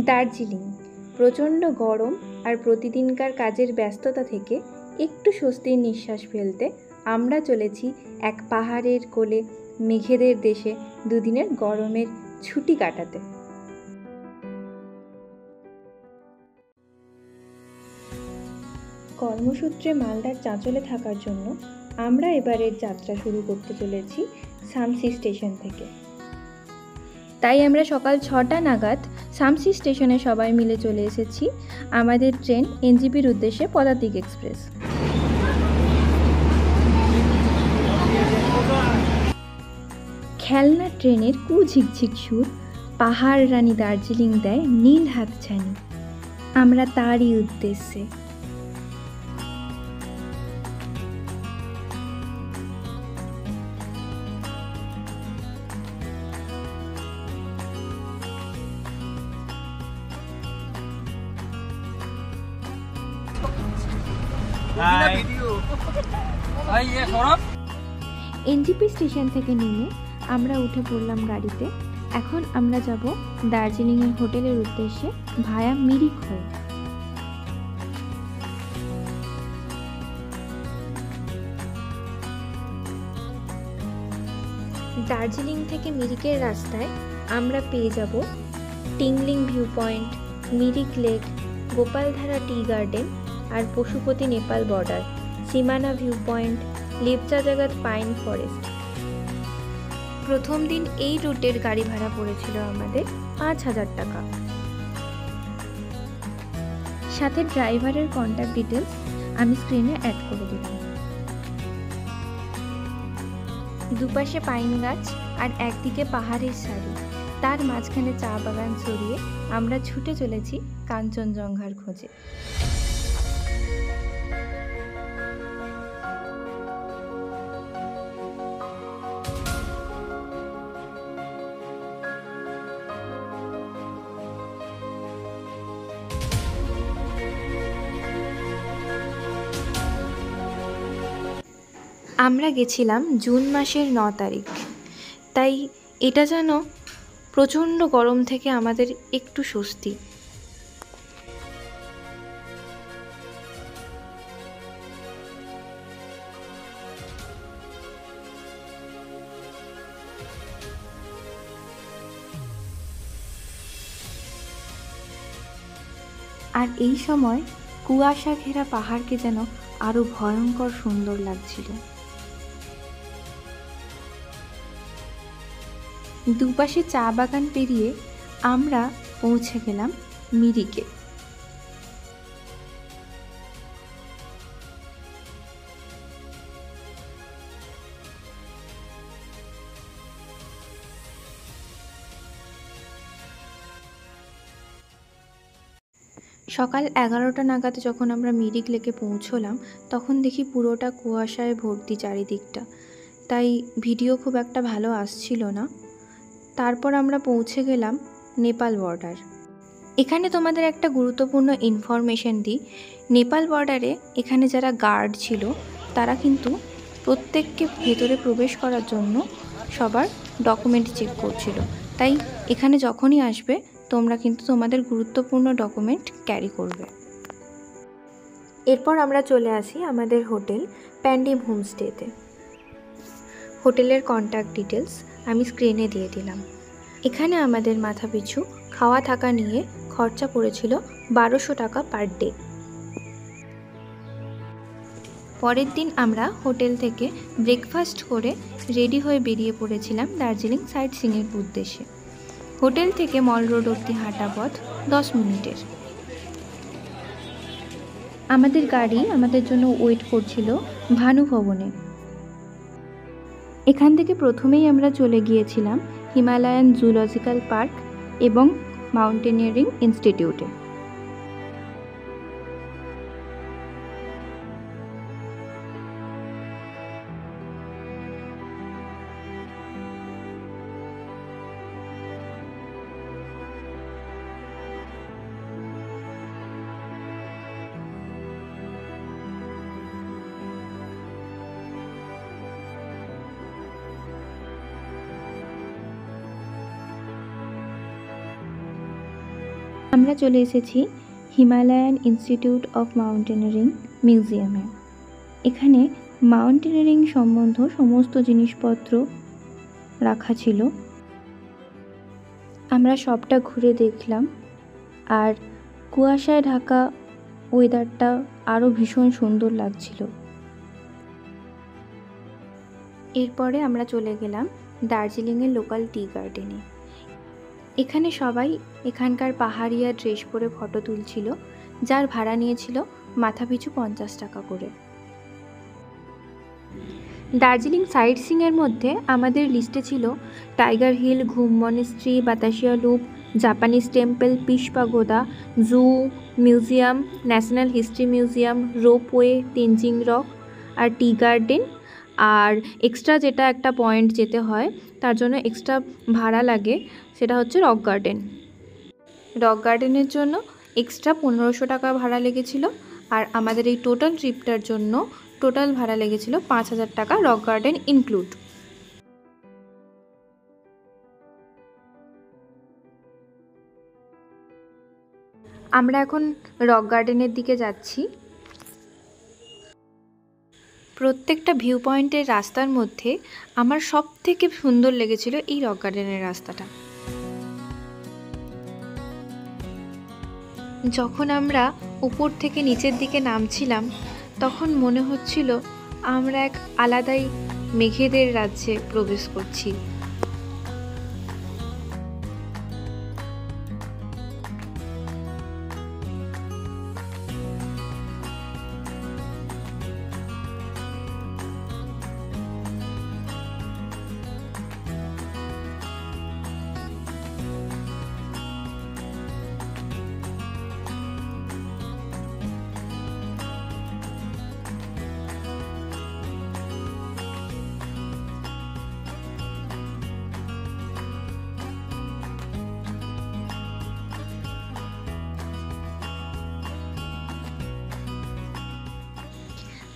দার্জিলিং প্রচণ্ড গরম আর প্রতিদিনকার কাজের ব্যস্ততা থেকে একটু স্বস্তির নিঃশ্বাস ফেলতে আমরা চলেছি এক পাহাড়ের কোলে মেঘেদের দেশে দুদিনের গরমের ছুটি কাটাতে। কর্মসূত্রে মালদার চাঁচলে থাকার জন্য আমরা এবারের যাত্রা শুরু করতে চলেছি সামসি স্টেশন থেকে। তাই আমরা সকাল 6টা নাগাদ সামসি স্টেশনে সবাই মিলে চলে এসেছি আমাদের ট্রেন এনজেপির উদ্দেশ্যে পদাতিক এক্সপ্রেস। খেলনা ট্রেনের কুঝিকঝিক সুর পাহাড় রানী দার্জিলিং দেয় নীল হাতছানি, আমরা তারই উদ্দেশ্যে। এনজেপি স্টেশন থেকে নেমে আমরা উঠে পড়লাম গাড়িতে। এখন আমরা যাব দার্জিলিংয়ের হোটেলের উদ্দেশ্যে ভায়া মিরিক হয়ে। দার্জিলিং থেকে মিরিকের রাস্তায় আমরা পেয়ে যাব Tingling view point, Mirik lake, Gopaldhara tea garden আর Pashupati Nepal border, Simana view point, Lepcha Jagat pine forest. প্রথম দিন এই রুটের গাড়ি ভাড়া পড়েছিল আমাদের 5,000 টাকা। সাথে ড্রাইভারের কন্ট্যাক্ট ডিটেলস আমি স্ক্রিনে অ্যাড করে দিলাম। দুপাশে পাইন গাছ আর একদিকে পাহাড়ের সারি, তার মাঝখানে চা বাগান ছড়িয়ে আমরা ছুটে চলেছি কাঞ্চনজঙ্ঘার খোঁজে। আমরা গেছিলাম জুন মাসের 9 তারিখ, তাই এটা যেন প্রচণ্ড গরম থেকে আমাদের একটু স্বস্তি। আর এই সময় কুয়াশা ঘেরা পাহাড়কে যেন আরো ভয়ঙ্কর সুন্দর লাগছিল। দুপাশে চা বাগান পেরিয়ে আমরা পৌঁছে গেলাম মিরিকে। সকাল 11টা নাগাদ যখন আমরা মিরিক লেকে পৌঁছলাম তখন দেখি পুরোটা কুয়াশায় ভর্তি চারিদিকটা, তাই ভিডিও খুব একটা ভালো আসছিল না। তারপর আমরা পৌঁছে গেলাম নেপাল বর্ডার। এখানে তোমাদের একটা গুরুত্বপূর্ণ ইনফরমেশন দিই, নেপাল বর্ডারে এখানে যারা গার্ড ছিল তারা কিন্তু প্রত্যেককে ভেতরে প্রবেশ করার জন্য সবার ডকুমেন্ট চেক করছিল, তাই এখানে যখনই আসবে তোমরা কিন্তু তোমাদের গুরুত্বপূর্ণ ডকুমেন্ট ক্যারি করবে। এরপর আমরা চলে আসি আমাদের হোটেল প্যান্ডিম হোমস্টেতে। হোটেলের কন্ট্যাক্ট ডিটেলস আমি স্ক্রিনে দিয়ে দিলাম। এখানে আমাদের মাথাপিছু খাওয়া থাকা নিয়ে খরচা পড়েছিল 1200 টাকা পার ডে। পরের দিন আমরা হোটেল থেকে ব্রেকফাস্ট করে রেডি হয়ে বেরিয়ে পড়েছিলাম দার্জিলিং সাইট সিইংয়ের উদ্দেশ্যে। হোটেল থেকে মল রোড অবধি হাঁটা পথ 10 মিনিটের। আমাদের গাড়ি আমাদের জন্য ওয়েট করছিল ভানু ভবনে। এখান থেকে প্রথমেই আমরা চলে গিয়েছিলাম হিমালয়ান জুলজিক্যাল পার্ক এবং মাউন্টেনিয়ারিং ইনস্টিটিউটে। আমরা চলে এসেছি হিমালয়ান ইনস্টিটিউট অফ মাউন্টেনিয়ারিং মিউজিয়ামে। এখানে মাউন্টেনিয়ারিং সম্বন্ধ সমস্ত জিনিসপত্র রাখা ছিল। আমরা সবটা ঘুরে দেখলাম, আর কুয়াশায় ঢাকা ওয়েদারটা আরও ভীষণ সুন্দর লাগছিল। এরপরে আমরা চলে গেলাম দার্জিলিংয়ের লোকাল টি গার্ডেনে। এখানে সবাই এখানকার পাহাড়িয়া ড্রেস পরে ফটো তুলছিল, যার ভাড়া নিয়েছিল মাথাপিছু 50 টাকা করে। দার্জিলিং সাইট সিইংয়ের মধ্যে আমাদের লিস্টে ছিল Tiger Hill, Ghoom monastery, Batasia loop, Japanese temple, peace pagoda, zoo, museum, national history museum, ropeway, Tenzing rock আর টি গার্ডেন। আর এক্সট্রা যেটা একটা পয়েন্ট যেতে হয়, তার জন্য এক্সট্রা ভাড়া লাগে, সেটা হচ্ছে রক গার্ডেন। রক গার্ডেনের জন্য এক্সট্রা 1500 টাকা ভাড়া লেগেছিল, আর আমাদের এই টোটাল ট্রিপটার জন্য টোটাল ভাড়া লেগেছিল 5000 টাকা, রক গার্ডেন ইনক্লুড। আমরা এখন রক গার্ডেনের দিকে যাচ্ছি। প্রত্যেকটা ভিউ পয়েন্টের রাস্তার মধ্যে আমার সব থেকে সুন্দর লেগেছিল এই রক গার্ডেনের রাস্তাটা। যখন আমরা উপর থেকে নিচের দিকে নামছিলাম, তখন মনে হচ্ছিল আমরা এক আলাদাই মেঘেদের রাজ্যে প্রবেশ করছি।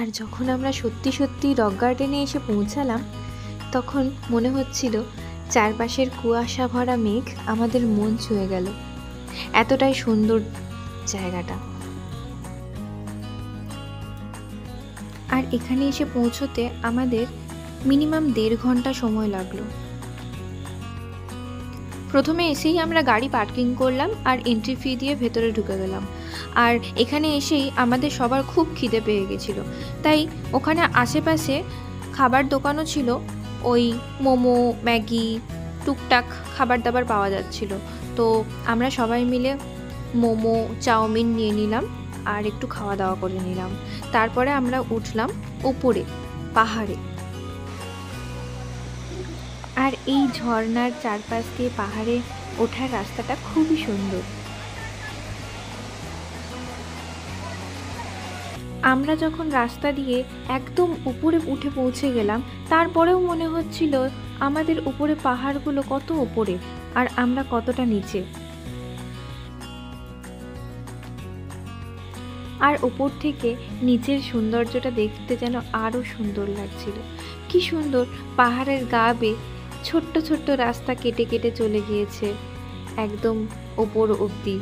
আর যখন আমরা সত্যি সত্যি রক গার্ডেনে এসে পৌঁছালাম, তখন মনে হচ্ছিল চারপাশের কুয়াশা ভরা মেঘ আমাদের মন ছুঁয়ে গেল। এতটাই সুন্দর জায়গাটা। আর এখানে এসে পৌঁছতে আমাদের মিনিমাম 1.5 ঘন্টা সময় লাগলো। প্রথমে এসেই আমরা গাড়ি পার্কিং করলাম আর এন্ট্রি ফি দিয়ে ভেতরে ঢুকে গেলাম। আর এখানে এসেই আমাদের সবার খুব খিদে পেয়ে গেছিল, তাই ওখানে আশেপাশে খাবার দোকানও ছিল, ওই মোমো, ম্যাগি, টুকটাক খাবার দাবার পাওয়া যাচ্ছিল। তো আমরা সবাই মিলে মোমো, চাউমিন নিয়ে নিলাম আর একটু খাওয়া দাওয়া করে নিলাম। তারপরে আমরা উঠলাম উপরে পাহাড়ে। আর এই ঝর্ণার চারপাশ দিয়ে পাহাড়ে ওঠার রাস্তাটা খুবই সুন্দর। আমরা যখন রাস্তা দিয়ে একদম উপরে উঠে পৌঁছে গেলাম, তারপরেও মনে হচ্ছিল আমাদের উপরে পাহাড়গুলো কত উপরে আর আমরা কতটা নিচে। আর উপর থেকে নিচের সৌন্দর্যটা দেখতে যেন আরও সুন্দর লাগছিল। কি সুন্দর পাহাড়ের গা বেয়ে ছোট্ট ছোট্ট রাস্তা কেটে কেটে চলে গিয়েছে একদম ওপর অবধি।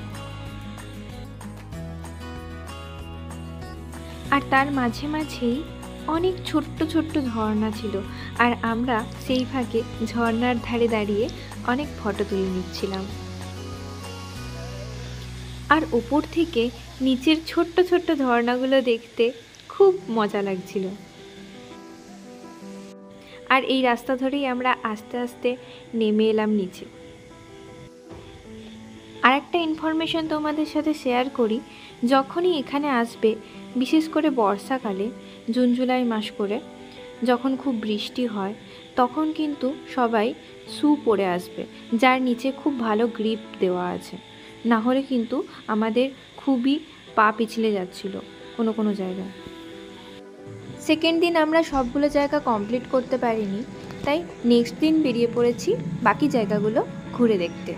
আর তার মাঝে মাঝেই অনেক ছোট্ট ছোট্ট ঝর্ণা ছিল, আর আমরা সেই ফাঁকে ঝর্ণার ধারে দাঁড়িয়ে অনেক ফটো তুলে নিচ্ছিলাম। আর ওপর থেকে নিচের ছোট্ট ছোট্ট ঝর্ণাগুলো দেখতে খুব মজা লাগছিল। আর এই রাস্তা ধরেই আমরা আস্তে আস্তে নেমে এলাম নিচে। আর একটা ইনফরমেশন তোমাদের সাথে শেয়ার করি, যখনই এখানে আসবে, বিশেষ করে বর্ষাকালে জুন জুলাই মাস করে যখন খুব বৃষ্টি হয়, তখন কিন্তু সবাই শু পরে আসবে, যার নিচে খুব ভালো গ্রিপ দেওয়া আছে। না হলে কিন্তু আমাদের খুবই পা পিছলে যাচ্ছিল কোনো কোনো জায়গায়। সেকেন্ড দিন আমরা সবগুলো জায়গা কমপ্লিট করতে পারিনি, তাই নেক্সট দিন বেরিয়ে পড়েছি বাকি জায়গাগুলো ঘুরে দেখতে।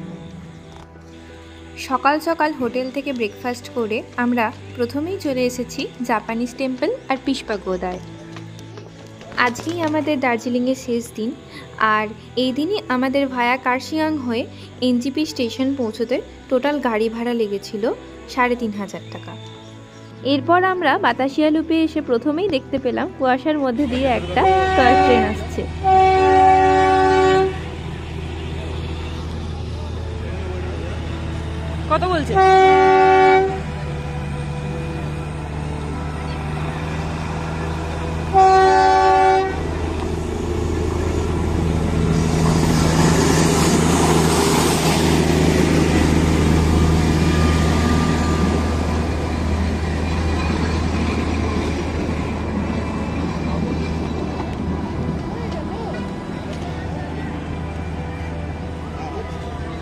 সকাল সকাল হোটেল থেকে ব্রেকফাস্ট করে আমরা প্রথমেই চলে এসেছি জাপানিজ টেম্পল আর পিস পাগোডায়। আজকেই আমাদের দার্জিলিংয়ের শেষ দিন, আর এই দিনই আমাদের ভায়া কার্শিয়াং হয়ে এনজিপি স্টেশন পৌঁছতে টোটাল গাড়ি ভাড়া লেগেছিল ৩,৫০০ টাকা। এরপর আমরা বাতাসিয়া লুপে এসে প্রথমেই দেখতে পেলাম কুয়াশার মধ্যে দিয়ে একটা টয় ট্রেন আসছে। কত বলছে?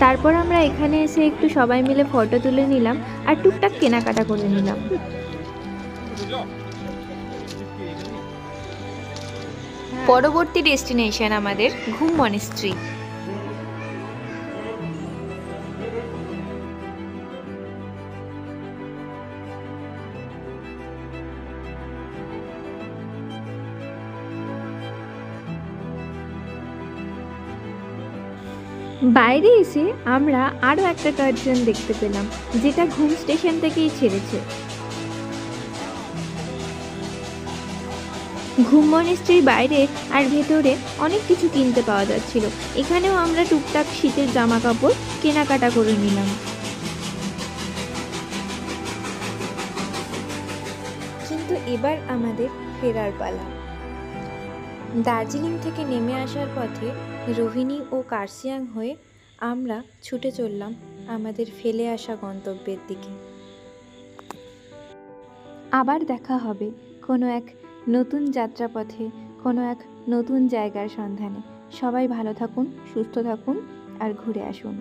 তারপর আমরা এখানে এসে একটু সবাই মিলে ফটো তুলে নিলাম আর টুকটাক কেনাকাটা করে নিলাম। পরবর্তী ডেস্টিনেশন আমাদের ঘুম মনেস্ট্রি। বাইরে এসে আমরা আরও একটা টয় ট্রেন দেখতে পেলাম, যেটা ঘুম স্টেশন থেকেই ছেড়েছে। ঘুম মনেস্ট্রির বাইরে আর ভেতরে অনেক কিছু কিনতে পাওয়া যাচ্ছিল। এখানেও আমরা টুকটাক শীতের জামা কাপড় কেনাকাটা করে নিলাম। কিন্তু এবার আমাদের ফেরার পালা। দার্জিলিং থেকে নেমে আসার পথে রোহিণী ও কার্শিয়াং হয়ে আমরা ছুটে চললাম আমাদের ফেলে আসা গন্তব্যের দিকে। আবার দেখা হবে কোনো এক নতুন যাত্রাপথে, কোনো এক নতুন জায়গার সন্ধানে। সবাই ভালো থাকুন, সুস্থ থাকুন আর ঘুরে আসুন।